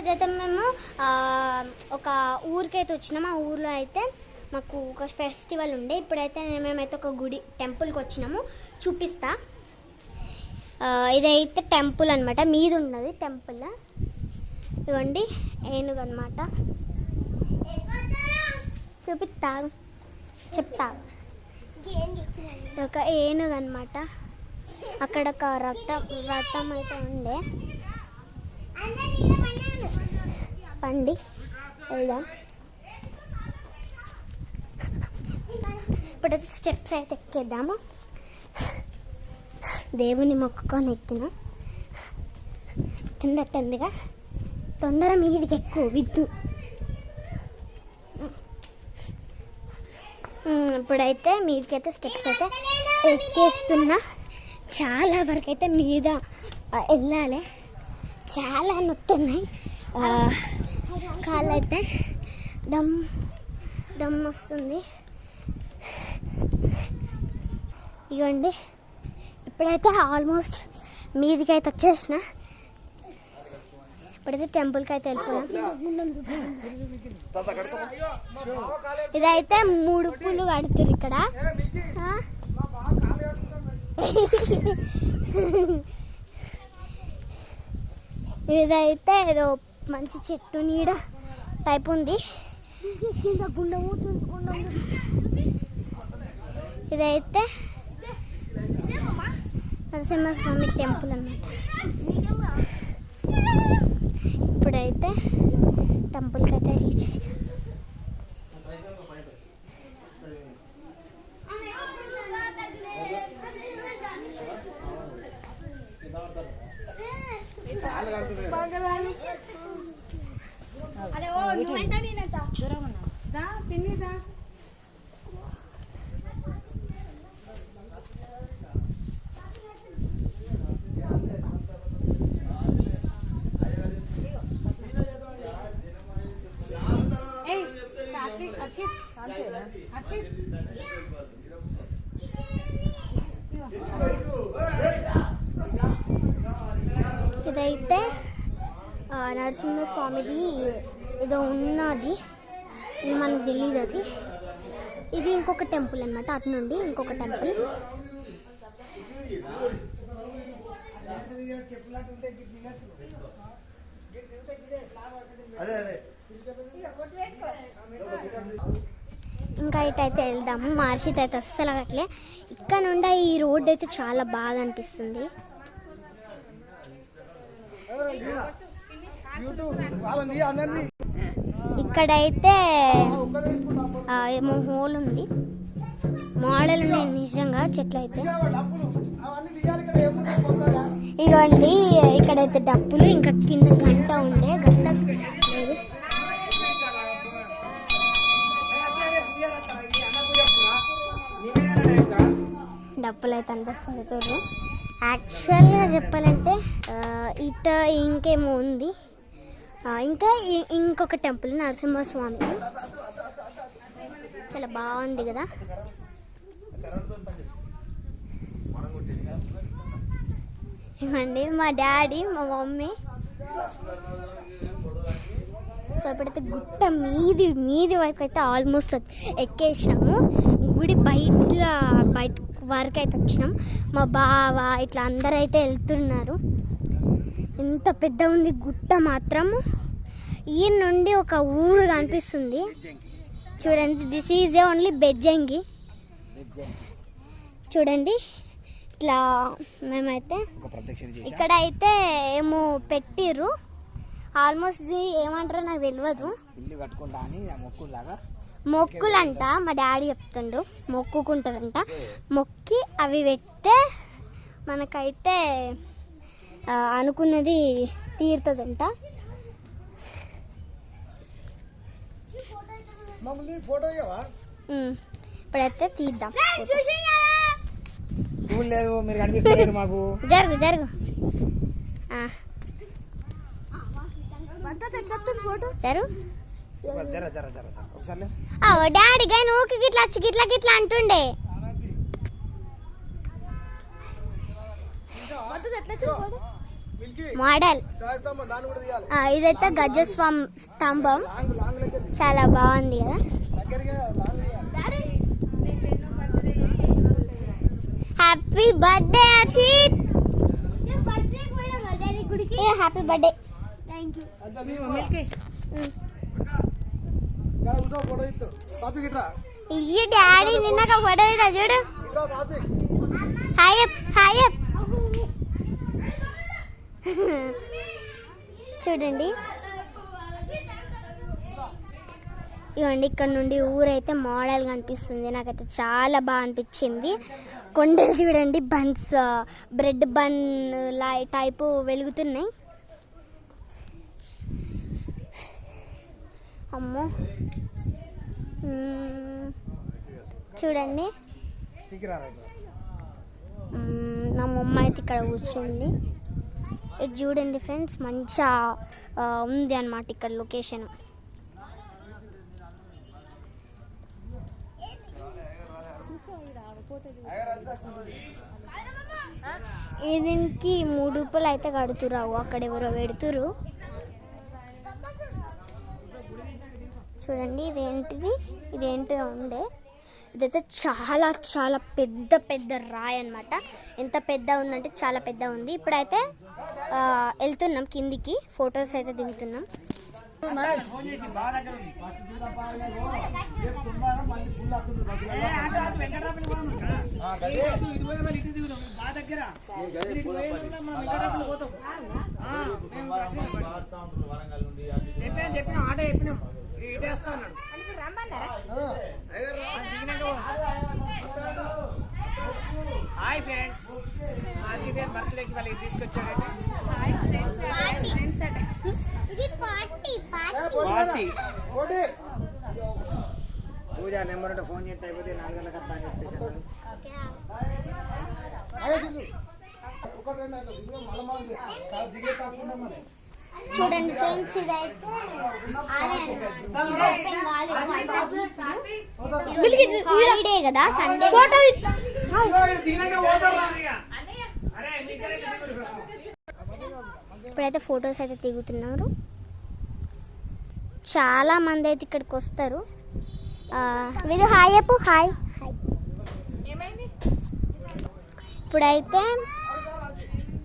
ఈరోజు అయితే మేము ఒక ఊరికైతే వచ్చినాము. ఆ ఊర్లో అయితే మాకు ఒక ఫెస్టివల్ ఉండే. ఇప్పుడైతే మేమైతే ఒక గుడి టెంపుల్కి వచ్చినాము, చూపిస్తా. ఇదైతే టెంపుల్ అనమాట, మీద ఉన్నది టెంపుల్. ఇదిగోండి ఏనుగు అనమాట, చూపిస్తా చెప్తా. ఒక ఏనుగు అనమాట, అక్కడ ఒక రథం అయితే ఉండే. పండి వెళ్దాం. ఇప్పుడైతే స్టెప్స్ అయితే ఎక్కేద్దాము. దేవుని మొక్కుకొని ఎక్కిన కిందగా తొందర మీదికి ఎక్కువ విద్దు. ఇప్పుడైతే మీదకైతే స్టెప్స్ అయితే ఎక్కేస్తున్నా. చాలా వరకు అయితే మీద వెళ్ళాలి, చాలా నొత్తున్నాయి కాళ్ళు అయితే, దమ్ వస్తుంది. ఇవ్వండి ఇప్పుడైతే ఆల్మోస్ట్ మీదికి అయితే వచ్చేసిన. ఇప్పుడైతే టెంపుల్కి అయితే వెళ్ళిపోయాం. ఇదైతే 3 పూలు కడుతురు ఇక్కడ. ఇదైతే ఏదో మంచి చెట్టు నీడ టైప్ ఉంది. ఇదైతే నరసింహస్వామి టెంపుల్ అన్నమాట. ఇప్పుడైతే టెంపుల్కి అయితే రీచ్ అవుతాం. ఇదైతే నరసింహస్వామిది ఏదో ఉన్నది, మనకు తెలియదు అది. ఇది ఇంకొక టెంపుల్ అనమాట, అటు నుండి ఇంకొక టెంపుల్. ఇంకా ఇటైతే వెళ్దాము. మార్షిత్ అయితే అస్సలు అట్లే. ఇక్కడ నుండి ఈ రోడ్ అయితే చాలా బాగా అనిపిస్తుంది. ఇక్కడైతే ఏమో హోల్ ఉంది, మోడల్ ఉన్నాయి నిజంగా చెట్లు అయితే. ఇదిగోండి ఇక్కడైతే డప్పులు, ఇంకా కింద గంట ఉండే, గంట డప్పులు అయితే అంతా పెడుతున్నారు. యాక్చువల్గా చెప్పాలంటే ఇట ఇంకేమో ఉంది, ఇంకా ఇంకొక టెంపుల్ నరసింహస్వామికి. చాలా బాగుంది కదా. ఇవ్వండి మా డాడీ మా మమ్మీ. సో ఇప్పుడైతే గుట్ట మీది వైపు అయితే ఆల్మోస్ట్ ఎక్కేసినాము. గుడి బయట వరకు అయితే వచ్చినాం. మా బావ ఇట్లా అందరూ అయితే వెళ్తున్నారు. ఎంత పెద్ద ఉంది గుట్ట మాత్రం. ఈ నుండి ఒక ఊరు కనిపిస్తుంది చూడండి. This is only Bejjangi. చూడండి ఇట్లా మేమైతే ఇక్కడ అయితే ఏమో పెట్టిర్రు. ఆల్మోస్ట్ ఇది ఏమంటారో నాకు తెలియదు. మొక్కులంట, మా డాడీ చెప్తుండు మొక్కుకుంటారంట. మొక్కి అవి పెడితే మనకైతే అనుకున్నది తీరుతుందంట. ఇప్పుడైతే తీద్దాం. జరుగు జరుగు డాడీ కానీ ఓకే గిట్లా గిట్లా గిట్లా అంటుండే. మోడల్. ఇదైతే స్తంభం చాలా బాగుంది కదా. Happy birthday Harshit. Happy birthday. Thank you. Daddy నిన్న ఫోటో తీదా చూడు. హాయ్ హాయ్ చూడండి. ఇవ్వండి ఇక్కడ నుండి ఊరైతే మోడల్ కనిపిస్తుంది. నాకైతే చాలా బాగా అనిపించింది. కొండలు చూడండి, బన్స్ బ్రెడ్ బన్ టైపు వెలుగుతున్నాయి. అమ్మో చూడండి. మా మమ్మ అయితే ఇక్కడ కూర్చుంది. ఇది చూడండి ఫ్రెండ్స్, మంచిగా ఉంది అన్నమాట ఇక్కడ లొకేషన్. దీనికి 3 రూపాయలు అయితే కడుతురావు. అక్కడ ఎవరో పెడుతురు చూడండి. ఇదేంటిదో ఉండే. ఇదైతే చాలా చాలా పెద్ద పెద్ద రాయి అన్నమాట. ఎంత పెద్ద ఉందంటే చాలా పెద్ద ఉంది. ఇప్పుడైతే వెళ్తున్నాం కిందికి, ఫొటోస్ అయితే దిగుతున్నాం. హాయ్ ఫ్రెండ్స్, ఆర్జీదే బర్త్డేకి వాళ్ళు తీసుకొచ్చారండి. పూజ నెంబర్ ఉంటే ఫోన్ చేస్తే అయిపోతే 4 గంటలకు అట్లా అని చెప్పేసి చూడండి ఫ్రెండ్స్, ఇదైతే హాలిడే కదా, సండే. ఫోటో ఇప్పుడైతే ఫొటోస్ అయితే దిగుతున్నారు. చాలా మంది అయితే ఇక్కడికి వస్తారు. ఇది హాయ్ చెప్పు. హాయ్. ఇప్పుడైతే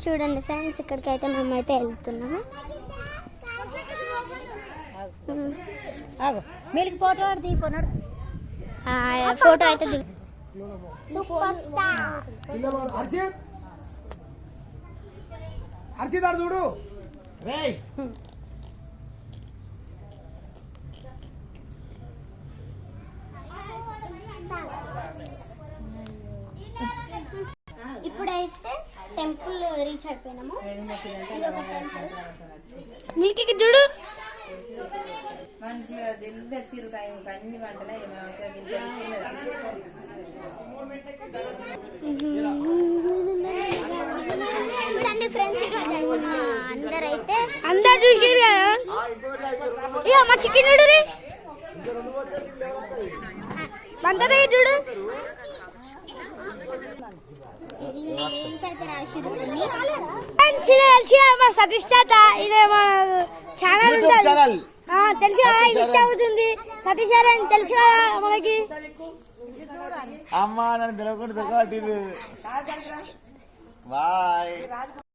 చూడండి ఫ్రెండ్స్, ఇక్కడికి అయితే మేమైతే వెళ్తున్నాము. ఫోటో అయితే దిగు. సూపర్ స్టార్ అర్చిదారు చూడు. ఇప్పుడైతే టెంపుల్ రీచ్ అయిపోయినాము. మిల్కీకి చూడు. చూడండి ఫ్రెండ్స్, అందరైతే అందరు చూసారు కదా. ఇక మా చికెన్ చూడు, అందరూ చూడు. సతీష్ తాత, ఇదే మన ఛానల్ తెలుసు కదా, ఇన్స్టా అవుతుంది. సతీష్ గారు అని తెలుసు కదా మనకి. అమ్మా నన్ను తెలవకుండా దొరకబట్టి బాయ్.